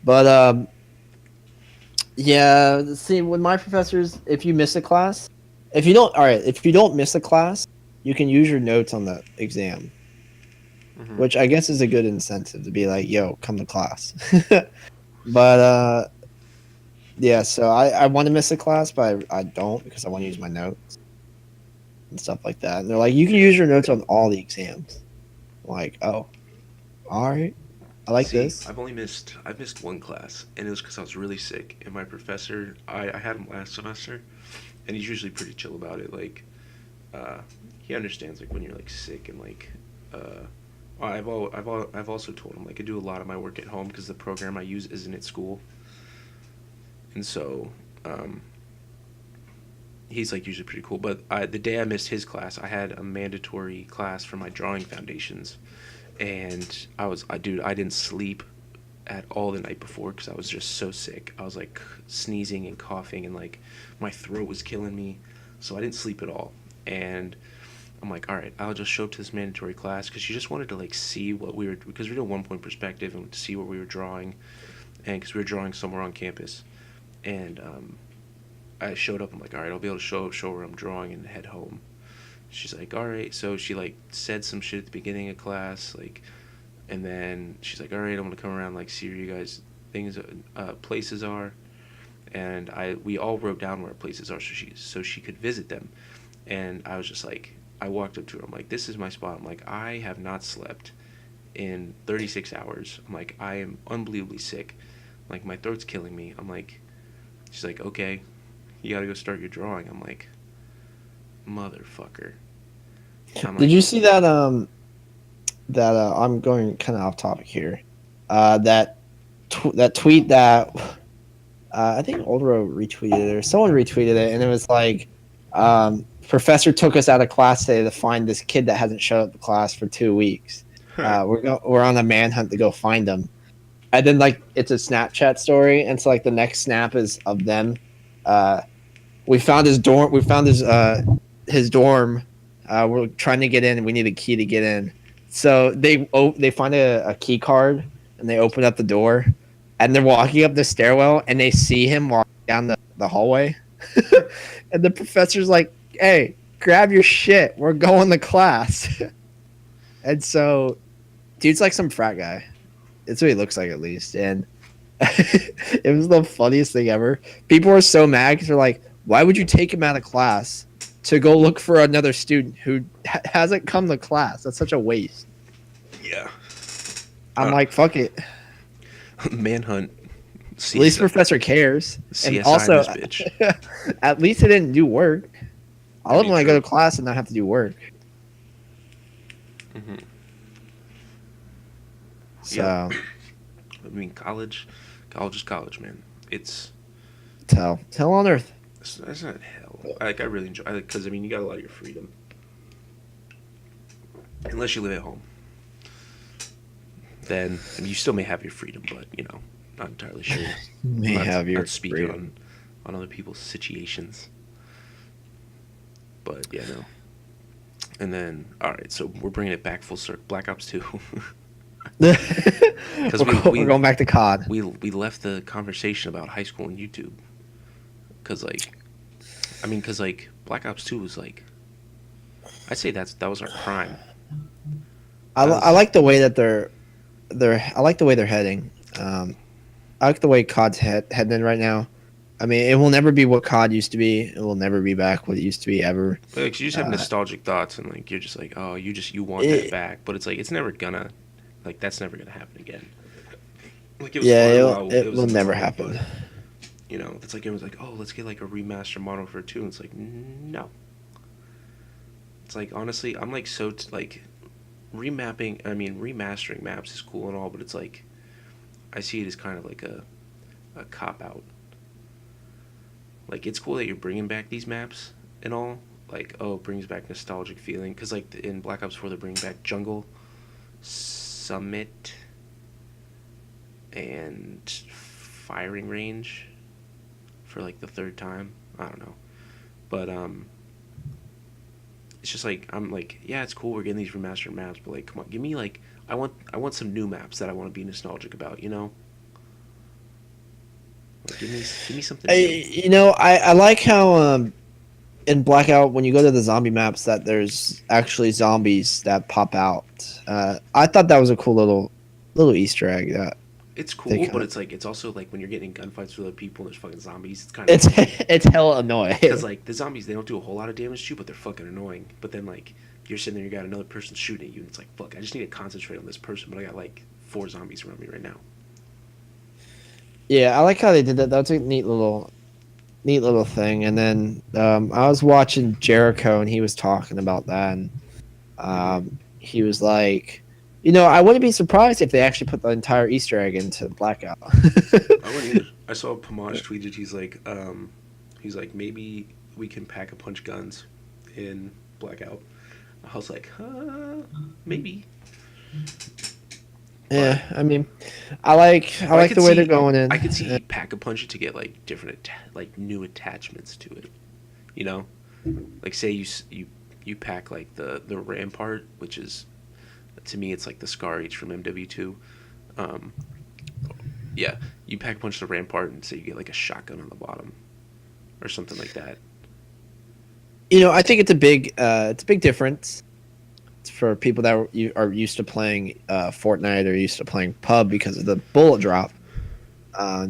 But yeah. See, with my professors, if you miss a class, if you don't miss a class, you can use your notes on the exam, Mm-hmm. which I guess is a good incentive to be like, yo, come to class. But yeah, so I want to miss a class, but I don't because I want to use my notes and stuff like that. And they're like, you can use your notes on all the exams. I'm like, oh, all right, I like See, this. I've missed 1 class, and it was because I was really sick. And my professor, I had him last semester, and he's usually pretty chill about it. Like, he understands like when you're like sick and like, I've also told him like I do a lot of my work at home because the program I use isn't at school, and so um, he's like usually pretty cool. But the day I missed his class, I had a mandatory class for my drawing foundations, and dude, I didn't sleep at all the night before because I was just so sick. I was like sneezing and coughing, and like my throat was killing me, so I didn't sleep at all. And I'm like, all right, I'll just show up to this mandatory class because she just wanted to like see what we were because we are doing 1 point perspective and to see what we were drawing, and because we were drawing somewhere on campus, and I showed up. I'm like, all right, I'll be able to show her I'm drawing and head home. She's like, all right. So she like said some shit at the beginning of class, like, and then she's like, all right, I'm gonna come around like see where you guys things places are, and we all wrote down where our places are so she could visit them, and I was just like, I walked up to her. I'm like, this is my spot. I'm like, I have not slept in 36 hours. I'm like, I am unbelievably sick. Like my throat's killing me. I'm like, she's like, okay, you gotta go start your drawing. I'm like, motherfucker. I'm Did like, you see that? I'm going kind of off topic here. That tweet that I think Oldro retweeted it or someone retweeted it, and it was like, "Professor took us out of class today to find this kid that hasn't showed up to class for 2 weeks. We're on a manhunt to go find him." And then like it's a Snapchat story, and so like the next snap is of them. Uh, we found his dorm. We found his dorm. We're trying to get in. We need a key to get in. So they find a key card and they open up the door, and they're walking up the stairwell and they see him walking down the hallway, and the professor's like, "Hey, grab your shit. We're going to class." And so, dude's like some frat guy. It's what he looks like at least, and it was the funniest thing ever. People were so mad because they're like, "Why would you take him out of class to go look for another student who hasn't come to class? That's such a waste." yeah. I'm like, "Fuck it." Manhunt. At least Professor cares, and CSI also, this bitch. at least it didn't do work. I love when I go to class and not have to do work. Mm-hmm. So, yeah. I mean, college is college, man. It's hell on earth. It's not hell. I really enjoy it because I mean you got a lot of your freedom, unless you live at home. Then I mean, you still may have your freedom, but you know, not entirely sure. Not speaking on other people's situations. But yeah, no. And then all right, so we're bringing it back full circle. Black Ops 2. Because we're going back to COD. We left the conversation about high school and YouTube. Because like Black Ops 2 was like, I'd say that was our prime. I like the way that I like the way they're heading. I like the way COD's heading right now. I mean, it will never be what COD used to be. It will never be back what it used to be ever. Like you just have nostalgic thoughts and like you're just like, oh, you want that back, but it's like it's never gonna, like that's never gonna happen again. Like it will never happen. But, you know, it's like it was like, oh, let's get like a remaster model for 2. And it's like, no. It's like honestly, I'm like like remastering maps is cool and all, but it's like I see it as kind of like a cop out. Like it's cool that you're bringing back these maps and all. Like it brings back nostalgic feeling because like in Black Ops 4 they're bringing back Jungle, Summit, and Firing Range for like the third time. I don't know, but it's just like I'm like, yeah, it's cool we're getting these remastered maps, but like, come on, give me like I want some new maps that I want to be nostalgic about, you know. Like, give me something new. I like how in Blackout when you go to the zombie maps that there's actually zombies that pop out. I thought that was a cool little Easter egg. That It's cool, but it's like it's also like when you're getting in gunfights with other people and there's fucking zombies. It's kind of it's hella annoying because like the zombies they don't do a whole lot of damage to you, but they're fucking annoying. But then like you're sitting there, you got another person shooting at you, and it's like fuck, I just need to concentrate on this person, but I got like 4 zombies around me right now. Yeah, I like how they did that. That's a neat little thing. And then I was watching Jericho, and he was talking about that, and he was like, I wouldn't be surprised if they actually put the entire Easter egg into Blackout. I wouldn't either. I saw Pomage tweeted. He's like, maybe we can pack a punch guns in Blackout. I was like, maybe, but Yeah, I mean, I like could the way they're see, going in. I could see pack a punch to get like like new attachments to it. You know, like say you pack like the Rampart, which is to me it's like the Scar H from MW2. Um, yeah, you pack a punch the Rampart and say you get like a shotgun on the bottom or something like that. I think it's a big difference for people that are used to playing Fortnite or used to playing pub because of the bullet drop. Uh,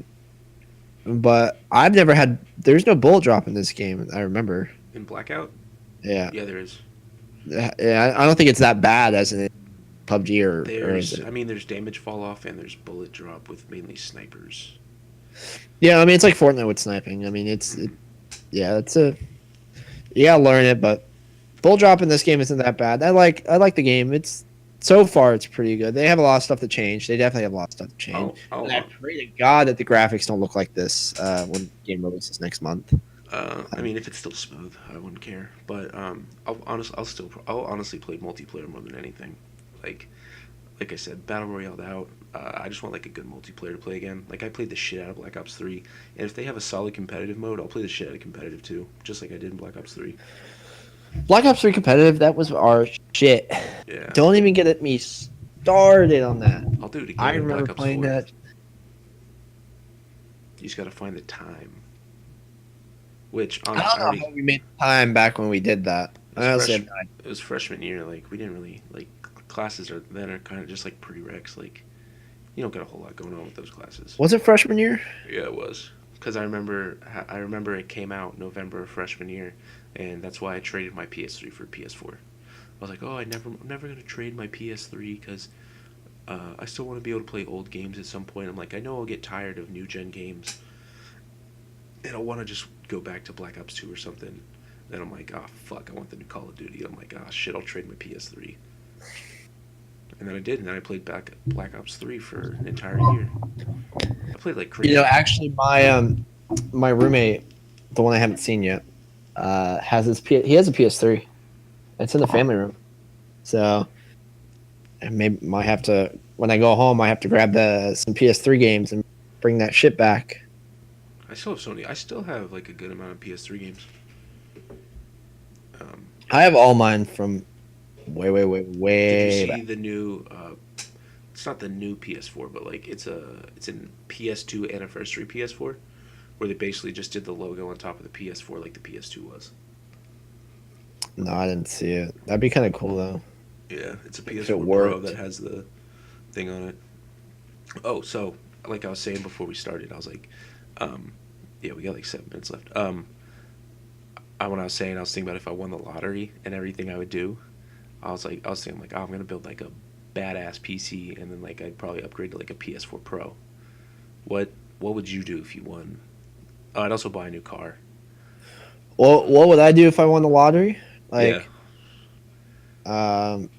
but I've never had. There's no bullet drop in this game. I remember. In Blackout, Yeah, yeah, there is. yeah. I don't think it's that bad as in PUBG or is There's, it? I mean, there's damage fall off and there's bullet drop with mainly snipers. Yeah, I mean it's like Fortnite with sniping. I mean yeah, you gotta learn it, but bullet drop in this game isn't that bad. I like the game. So far it's pretty good. They have a lot of stuff to change. They definitely have a lot of stuff to change. I'll And I pray to God that the graphics don't look like this when the game releases next month. I mean, if it's still smooth, I wouldn't care. But I'll honestly play multiplayer more than anything. Like, like I said, battle royale out. I just want like a good multiplayer to play again. Like I played the shit out of Black Ops 3, and if they have a solid competitive mode, I'll play the shit out of competitive too, just like I did in Black Ops 3. Black Ops 3 competitive, that was our shit. Yeah, Don't even get me started on that. I'll do it again I in remember Black Ops playing 4. that. You just gotta find the time. Which I honestly, don't know how we made time back when we did that. I honestly have no idea. it was freshman year. Like we didn't really like classes are then are kind of just like prereqs. Like you don't get a whole lot going on with those classes. Was it freshman year? Yeah, it was. Because I remember it came out November of freshman year, and that's why I traded my PS3 for PS4. I was like, oh, I'm never gonna trade my PS3 because I still want to be able to play old games at some point. I'm like, I know I'll get tired of new gen games, and I want to just go back to Black Ops 2 or something. Then I'm like, oh fuck, I want the new Call of Duty. I'm like, oh shit, I'll trade my PS3. And then I did, and then I played Black Ops 3 for an entire year. I played like crazy. Actually, my roommate, the one I haven't seen yet, he has a PS3. It's in the family room, so I might have to when I go home. I have to grab some PS3 games and bring that shit back. I still have Sony. I still have like a good amount of PS3 games. I have all mine from way Did you see back. the new? It's not the new PS4, but like it's an PS2 anniversary PS4, where they basically just did the logo on top of the PS4 like the PS2 was. No, I didn't see it. That'd be kind of cool though. Yeah, it's a If it PS4 Pro worked. that has the thing on it. Oh, so like I was saying before we started, I was like, yeah, we got like 7 minutes left. When I was saying, I was thinking about if I won the lottery and everything I would do. I was thinking like, oh, I'm gonna build like a badass PC, and then like I'd probably upgrade to like a PS4 Pro. What would you do if you won? Oh, I'd also buy a new car. Well, what would I do if I won the lottery? Yeah, Like, um,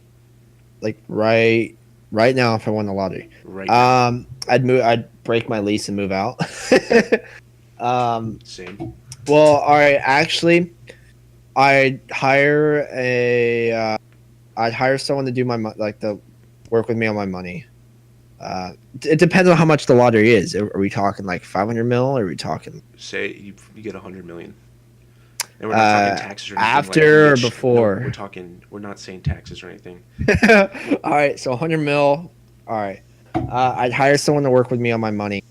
like right now, if I won the lottery, right now. I'd break my lease and move out. um, Same. well, all right, actually, I'd hire I'd hire someone to do like the work with me on my money. It depends on how much the lottery is. Are we talking like 500 mil? Or are we talking Say you get 100 million, and we're not talking taxes or anything. after or No, before? we're talking. We're not saying taxes or anything. All right, so 100 mil. All right, I'd hire someone to work with me on my money,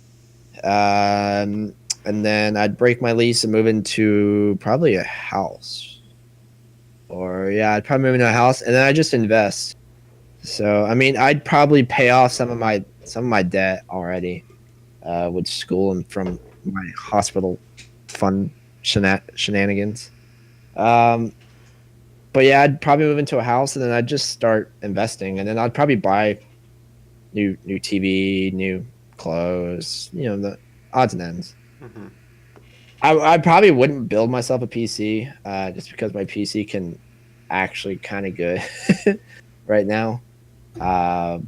and then I'd break my lease and move into probably a house. Or yeah, I'd probably move into a house, and then I just invest. So I mean, I'd probably pay off some of my debt already with school and from my hospital fund shenanigans. Um, but yeah, I'd probably move into a house, and then I'd just start investing, and then I'd probably buy new TV, new clothes, the odds and ends. Hmm. I probably wouldn't build myself a PC just because my PC can actually kind of good right now. Uh,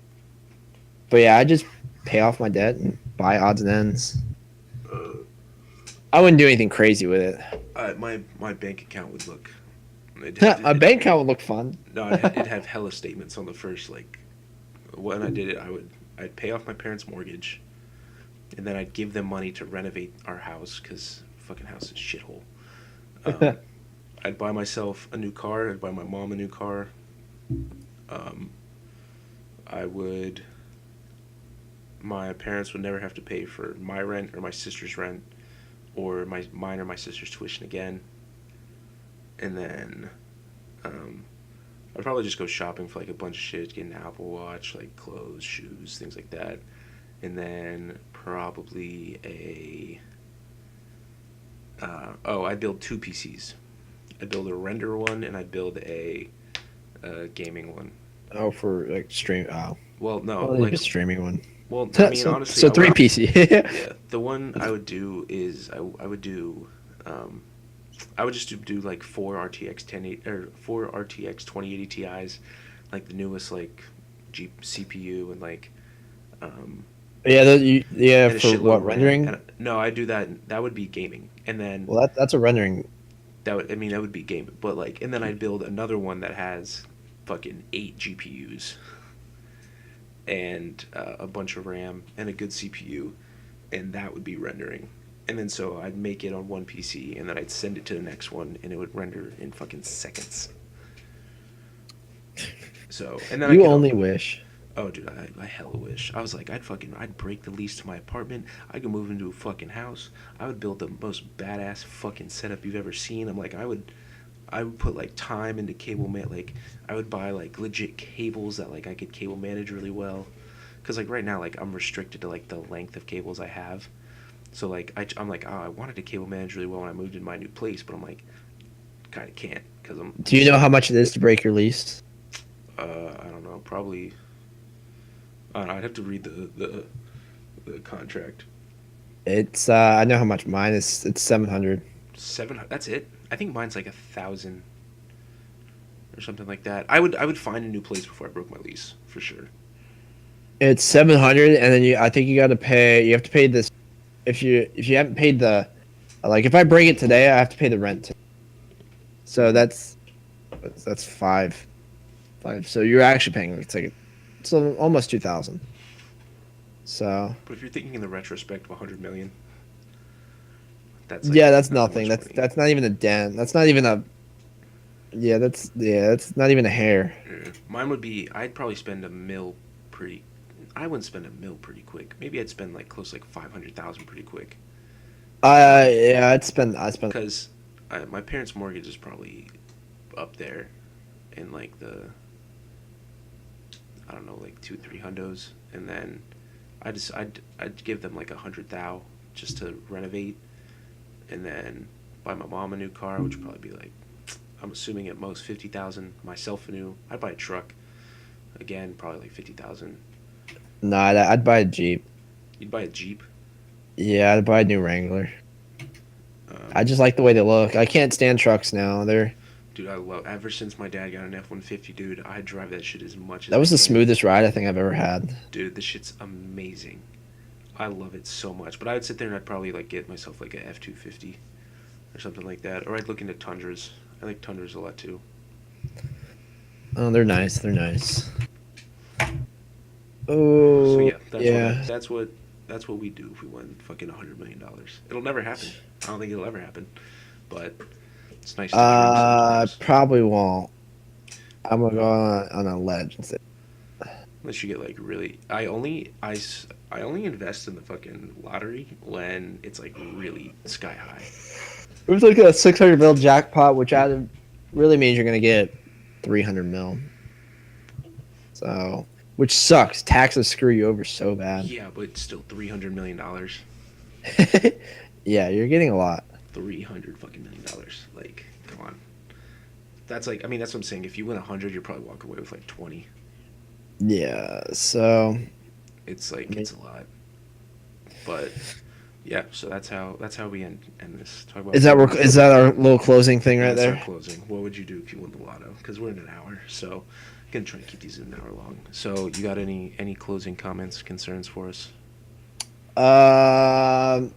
but yeah, I just pay off my debt and buy odds and ends. Uh, I wouldn't do anything crazy with it. my bank account would look. A bank account would look fun. No, it'd have hella statements on the first. Like when I did it, I'd pay off my parents' mortgage, and then I'd give them money to renovate our house because fucking house is shithole. Um, I'd buy myself a new car. I'd buy my mom a new car. Um, I would. My parents would never have to pay for my rent or my sister's rent or mine or my sister's tuition again. And then um, I'd probably just go shopping for like a bunch of shit, get an Apple Watch, like clothes, shoes, things like that. And then probably I'd build two PCs. I'd build a render one and I'd build a gaming one. Oh, for like stream. Oh, Well, no, well, like, just streaming one. well, I mean, So honestly, so I three would, PC. yeah, the one I would do is I would do, um, I would just do like four RTX 1080 or four RTX 2080 Ti's, like the newest like CPU and like um, Yeah, yeah. and a For shitload what of RAM. rendering? And no, I do that. That would be gaming, and then Well, that's a rendering. that would be gaming. But like, and then I'd build another one that has fucking 8 GPUs and a bunch of RAM and a good CPU, and that would be rendering. And then so I'd make it on one PC, and then I'd send it to the next one, and it would render in fucking seconds. So, and then I You could, only wish. oh, dude, I hella wish. I was like, I'd break the lease to my apartment. I could move into a fucking house. I would build the most badass fucking setup you've ever seen. I'm like, I would put like time into cable man. Like, I would buy like legit cables that like I could cable manage really well. Cause like right now, like I'm restricted to like the length of cables I have. So like I'm like, oh, I wanted to cable manage really well when I moved in my new place, but I'm like, kind of can't because I'm Do you know how stuck. much it is to break your lease? I don't know. Probably. I don't know, I'd have to read the contract. It's I know how much mine is. It's 700. 700. That's it. I think mine's like 1,000 or something like that. I would find a new place before I broke my lease for sure. It's 700, and then I think you got to pay. You have to pay this if you haven't paid the like if I break it today, I have to pay the rent. So that's five. So you're actually paying it's almost 2,000. So But if you're thinking in the retrospect of 100 million, that's like yeah, that's not that nothing. much money. That's not even a dent. That's not even a that's not even a hair. Yeah. Mine would be I'd probably spend a mil pretty. I wouldn't spend a mil pretty quick. Maybe I'd spend like close to like 500,000 pretty quick. Yeah, I spend Because my parents' mortgage is probably up there in like the I don't know like 2 3 hundos, and then I'd give them like 100 thou just to renovate, and then buy my mom a new car, which would probably be like I'm assuming at most 50,000. Myself a new. I'd buy a truck again, probably like 50,000. no, I'd buy a Jeep. You'd buy a Jeep. Yeah, I'd buy a new Wrangler. I Um, just like the way they look. I can't stand trucks now. Dude, I love. Ever since my dad got an F-150, dude, I drive that shit as much as That I was the can. smoothest ride I think I've ever had. Dude, this shit's amazing. I love it so much. But I would sit there and I'd probably like get myself like a F-250 or something like that, or I'd look into Tundras. I like Tundras a lot too. Oh, they're nice. They're nice. So Oh, yeah, yeah. that's what we do if we win fucking $100 million. It'll never happen. I don't think it'll ever happen. But it's nice to dream sometimes. Probably won't. I'm gonna go on a ledge and say Unless you get like really, I only invest in the fucking lottery when it's like really sky high. it was like a 600 mil jackpot, which really means you're gonna get 300 mil. So, which sucks. Taxes screw you over so bad. Yeah, but still $300 million. Yeah, you're getting a lot. 300 fucking $1 million. Like, come on. That's like, I mean, that's what I'm saying. If you win 100, you probably walk away with like 20. Yeah. So, It's I like mean, it's a lot. But Yeah, so that's how we end this. Talk about Is that our little closing thing right that's our there? closing. What would you do if you won the lotto? Because we're in an hour, so I'm gonna try and keep these an hour long. So you got any closing comments, concerns for us? I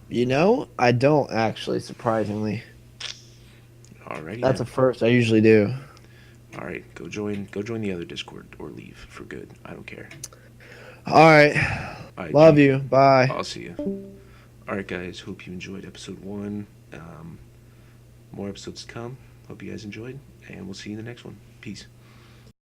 don't actually. Surprisingly, Alrighty that's a then. first. I usually do. All right, go join the other Discord or leave for good. I don't care. All right. All right, Love Pete. you. Bye. I'll see you. All right, guys. Hope you enjoyed episode 1. More episodes to come. Hope you guys enjoyed, and we'll see you in the next one. Peace.